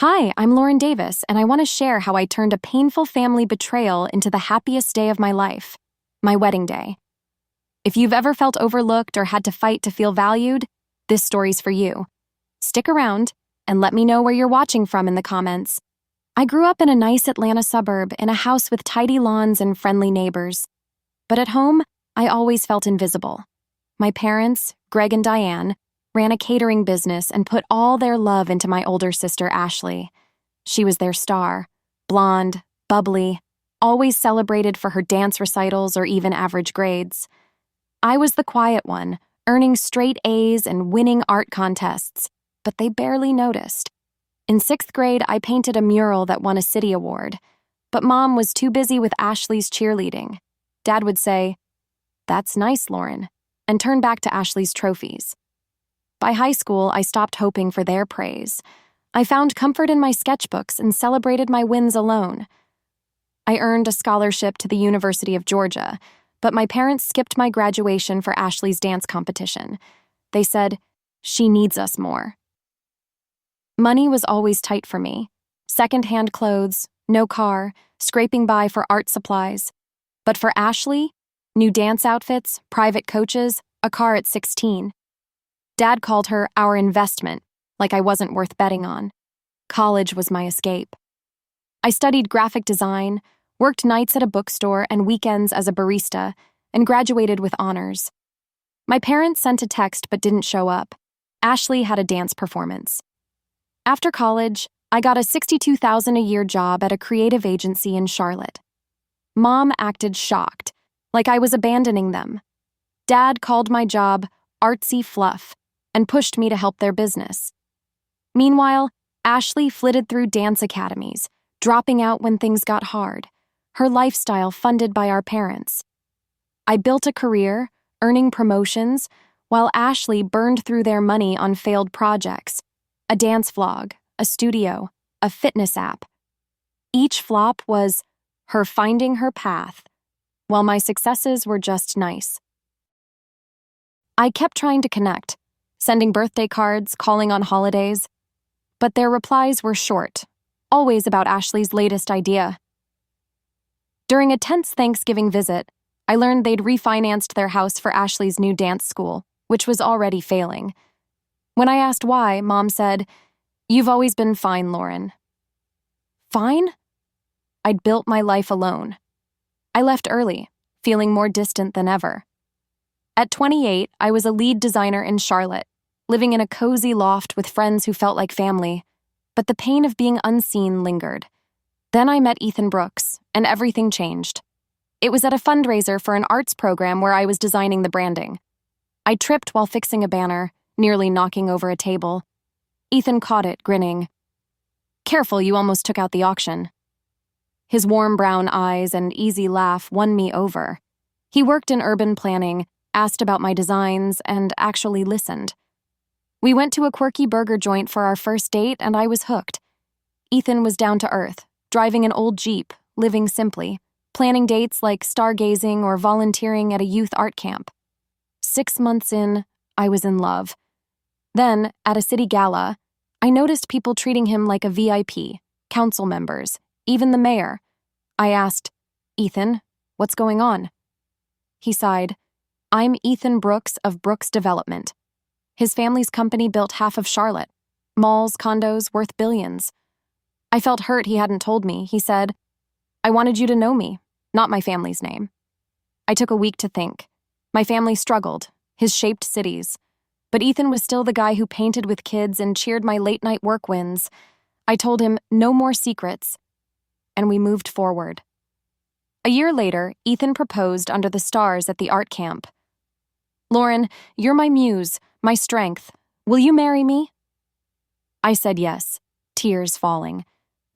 Hi, I'm Lauren Davis, and I want to share how I turned a painful family betrayal into the happiest day of my life, my wedding day. If you've ever felt overlooked or had to fight to feel valued, this story's for you. Stick around and let me know where you're watching from in the comments. I grew up in a nice Atlanta suburb in a house with tidy lawns and friendly neighbors. But at home, I always felt invisible. My parents, Greg and Diane, ran a catering business and put all their love into my older sister, Ashley. She was their star, blonde, bubbly, always celebrated for her dance recitals or even average grades. I was the quiet one, earning straight A's and winning art contests, but they barely noticed. In 6th grade, I painted a mural that won a city award, but Mom was too busy with Ashley's cheerleading. Dad would say, "That's nice, Lauren," and turn back to Ashley's trophies. By high school, I stopped hoping for their praise. I found comfort in my sketchbooks and celebrated my wins alone. I earned a scholarship to the University of Georgia, but my parents skipped my graduation for Ashley's dance competition. They said, "She needs us more." Money was always tight for me. Second-hand clothes, no car, scraping by for art supplies. But for Ashley, new dance outfits, private coaches, a car at 16. Dad called her our investment, like I wasn't worth betting on. College was my escape. I studied graphic design, worked nights at a bookstore and weekends as a barista, and graduated with honors. My parents sent a text but didn't show up. Ashley had a dance performance. After college, I got a $62,000 a year job at a creative agency in Charlotte. Mom acted shocked, like I was abandoning them. Dad called my job artsy fluff and pushed me to help their business. Meanwhile, Ashley flitted through dance academies, dropping out when things got hard, her lifestyle funded by our parents. I built a career, earning promotions, while Ashley burned through their money on failed projects, a dance vlog, a studio, a fitness app. Each flop was her finding her path, while my successes were just nice. I kept trying to connect, sending birthday cards, calling on holidays, but their replies were short, always about Ashley's latest idea. During a tense Thanksgiving visit, I learned they'd refinanced their house for Ashley's new dance school, which was already failing. When I asked why, Mom said, "You've always been fine, Lauren." Fine? I'd built my life alone. I left early, feeling more distant than ever. At 28, I was a lead designer in Charlotte, living in a cozy loft with friends who felt like family, but the pain of being unseen lingered. Then I met Ethan Brooks, and everything changed. It was at a fundraiser for an arts program where I was designing the branding. I tripped while fixing a banner, nearly knocking over a table. Ethan caught it, grinning. "Careful, you almost took out the auction." His warm brown eyes and easy laugh won me over. He worked in urban planning, asked about my designs, and actually listened. We went to a quirky burger joint for our first date, and I was hooked. Ethan was down to earth, driving an old Jeep, living simply, planning dates like stargazing or volunteering at a youth art camp. 6 months in, I was in love. Then, at a city gala, I noticed people treating him like a VIP, council members, even the mayor. I asked, "Ethan, what's going on?" He sighed. "I'm Ethan Brooks of Brooks Development." His family's company built half of Charlotte. Malls, condos, worth billions. I felt hurt he hadn't told me. He said, "I wanted you to know me, not my family's name." I took a week to think. My family struggled, his shaped cities. But Ethan was still the guy who painted with kids and cheered my late-night work wins. I told him, no more secrets. And we moved forward. A year later, Ethan proposed under the stars at the art camp. "Lauren, you're my muse, my strength. Will you marry me?" I said yes, tears falling,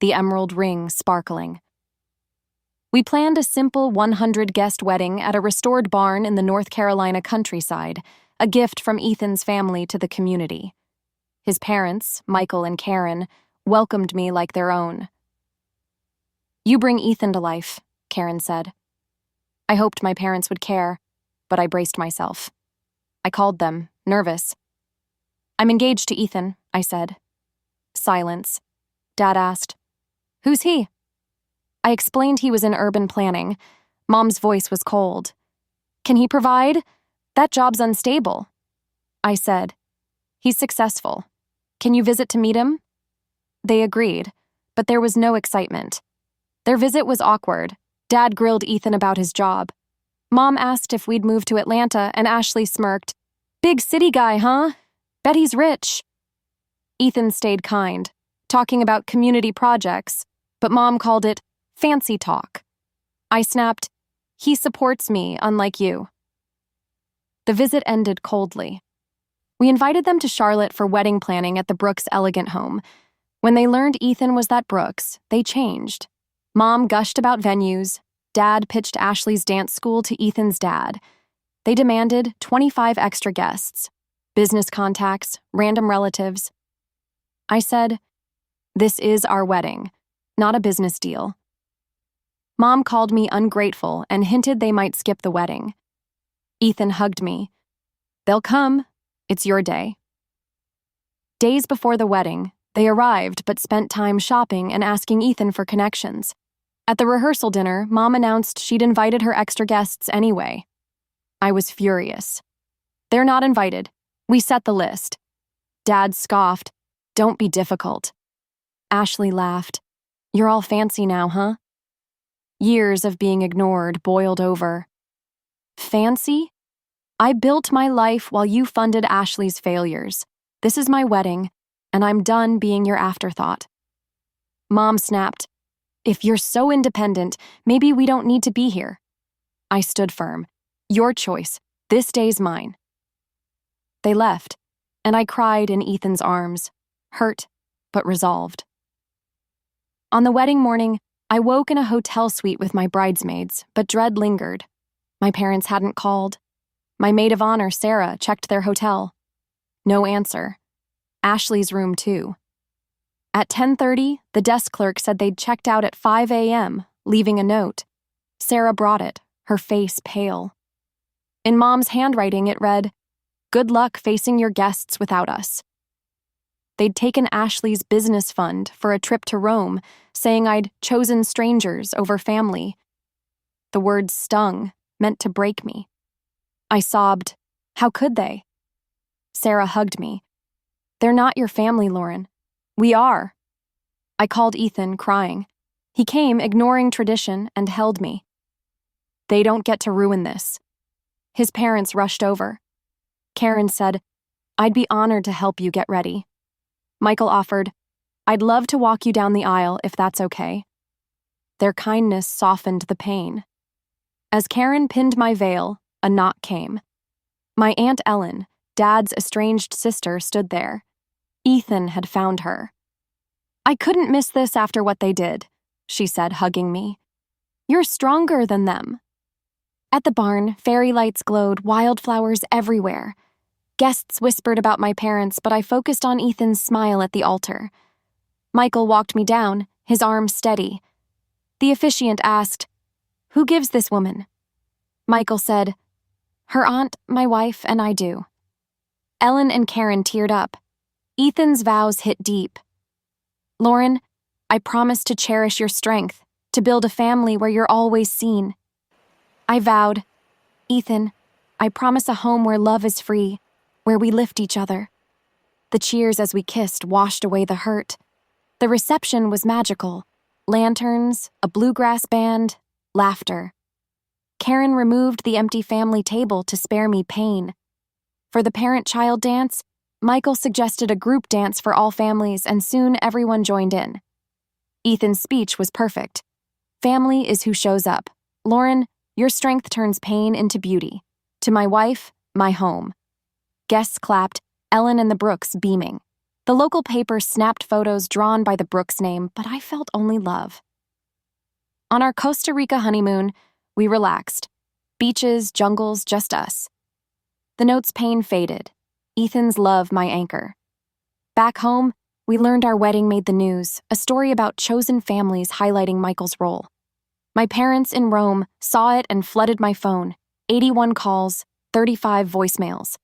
the emerald ring sparkling. We planned a simple 100-guest wedding at a restored barn in the North Carolina countryside, a gift from Ethan's family to the community. His parents, Michael and Karen, welcomed me like their own. "You bring Ethan to life," Karen said. I hoped my parents would care, but I braced myself. I called them, nervous. "I'm engaged to Ethan," I said. Silence. Dad asked. Who's he? I explained he was in urban planning. Mom's voice was cold. Can he provide? That job's unstable. I said, he's successful. Can you visit to meet him? They agreed, but there was no excitement. Their visit was awkward. Dad grilled Ethan about his job. Mom asked if we'd move to Atlanta, and Ashley smirked. Big city guy, huh? Bet he's rich. Ethan stayed kind, talking about community projects, but Mom called it fancy talk. I snapped, he supports me, unlike you. The visit ended coldly. We invited them to Charlotte for wedding planning at the Brooks Elegant home. When they learned Ethan was that Brooks, they changed. Mom gushed about venues. Dad pitched Ashley's dance school to Ethan's dad. They demanded 25 extra guests, business contacts, random relatives. I said, this is our wedding, not a business deal. Mom called me ungrateful and hinted they might skip the wedding. Ethan hugged me. They'll come. It's your day. Days before the wedding, they arrived but spent time shopping and asking Ethan for connections. At the rehearsal dinner, Mom announced she'd invited her extra guests anyway. I was furious. They're not invited. We set the list. Dad scoffed. Don't be difficult. Ashley laughed. You're all fancy now, huh? Years of being ignored boiled over. Fancy? I built my life while you funded Ashley's failures. This is my wedding, and I'm done being your afterthought. Mom snapped. If you're so independent, maybe we don't need to be here. I stood firm. Your choice. This day's mine. They left, and I cried in Ethan's arms, hurt but resolved. On the wedding morning, I woke in a hotel suite with my bridesmaids, but dread lingered. My parents hadn't called. My maid of honor, Sarah, checked their hotel. No answer. Ashley's room, too. At 10:30, the desk clerk said they'd checked out at 5 a.m., leaving a note. Sarah brought it, her face pale. In Mom's handwriting, it read, "Good luck facing your guests without us." They'd taken Ashley's business fund for a trip to Rome, saying I'd chosen strangers over family. The words stung, meant to break me. I sobbed, how could they? Sarah hugged me. They're not your family, Lauren. We are. I called Ethan, crying. He came, ignoring tradition, and held me. They don't get to ruin this. His parents rushed over. Karen said, I'd be honored to help you get ready. Michael offered, I'd love to walk you down the aisle if that's okay. Their kindness softened the pain. As Karen pinned my veil, a knock came. My Aunt Ellen, Dad's estranged sister, stood there. Ethan had found her. I couldn't miss this after what they did, she said, hugging me. You're stronger than them. At the barn, fairy lights glowed, wildflowers everywhere. Guests whispered about my parents, but I focused on Ethan's smile at the altar. Michael walked me down, his arm steady. The officiant asked, Who gives this woman? Michael said, Her aunt, my wife, and I do. Ellen and Karen teared up. Ethan's vows hit deep. Lauren, I promise to cherish your strength, to build a family where you're always seen. I vowed, Ethan, I promise a home where love is free, where we lift each other. The cheers as we kissed washed away the hurt. The reception was magical. Lanterns, a bluegrass band, laughter. Karen removed the empty family table to spare me pain. For the parent-child dance, Michael suggested a group dance for all families, and soon everyone joined in. Ethan's speech was perfect. Family is who shows up. Lauren, your strength turns pain into beauty. To my wife, my home. Guests clapped, Ellen and the Brooks beaming. The local paper snapped photos drawn by the Brooks name, but I felt only love. On our Costa Rica honeymoon, we relaxed. Beaches, jungles, just us. The note's pain faded. Ethan's love my anchor. Back home, we learned our wedding made the news, a story about chosen families highlighting Michael's role. My parents in Rome saw it and flooded my phone. 81 calls, 35 voicemails.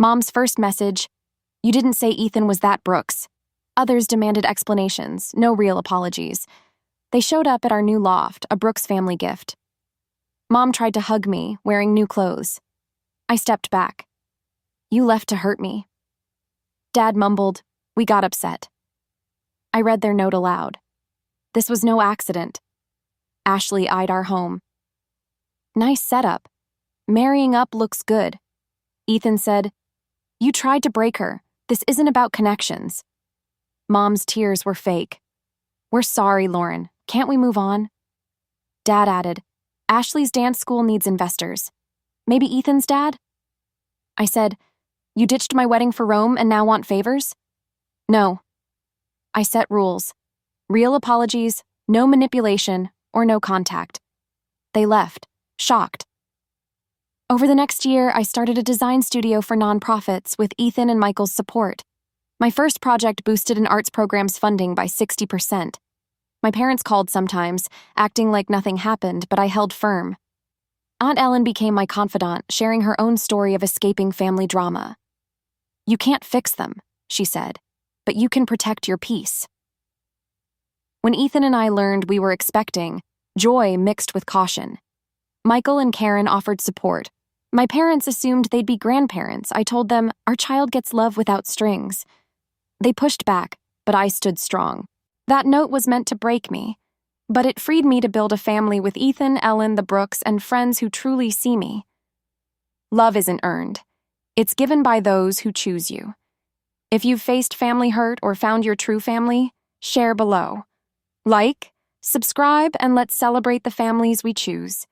Mom's first message, You didn't say Ethan was that Brooks. Others demanded explanations, no real apologies. They showed up at our new loft, a Brooks family gift. Mom tried to hug me, wearing new clothes. I stepped back. "You left to hurt me." Dad mumbled, "We got upset." I read their note aloud. This was no accident. Ashley eyed our home. "Nice setup. Marrying up looks good." Ethan said, "You tried to break her. This isn't about connections." Mom's tears were fake. "We're sorry, Lauren. Can't we move on?" Dad added, "Ashley's dance school needs investors. Maybe Ethan's dad?" I said, "You ditched my wedding for Rome and now want favors?" "No." I set rules. Real apologies, no manipulation, or no contact. They left, shocked. Over the next year, I started a design studio for nonprofits with Ethan and Michael's support. My first project boosted an arts program's funding by 60%. My parents called sometimes, acting like nothing happened, but I held firm. Aunt Ellen became my confidant, sharing her own story of escaping family drama. "You can't fix them," she said, "but you can protect your peace." When Ethan and I learned we were expecting, joy mixed with caution. Michael and Karen offered support. My parents assumed they'd be grandparents. I told them, "Our child gets love without strings." They pushed back, but I stood strong. That note was meant to break me, but it freed me to build a family with Ethan, Ellen, the Brooks, and friends who truly see me. Love isn't earned. It's given by those who choose you. If you've faced family hurt or found your true family, share below. Like, subscribe, and let's celebrate the families we choose.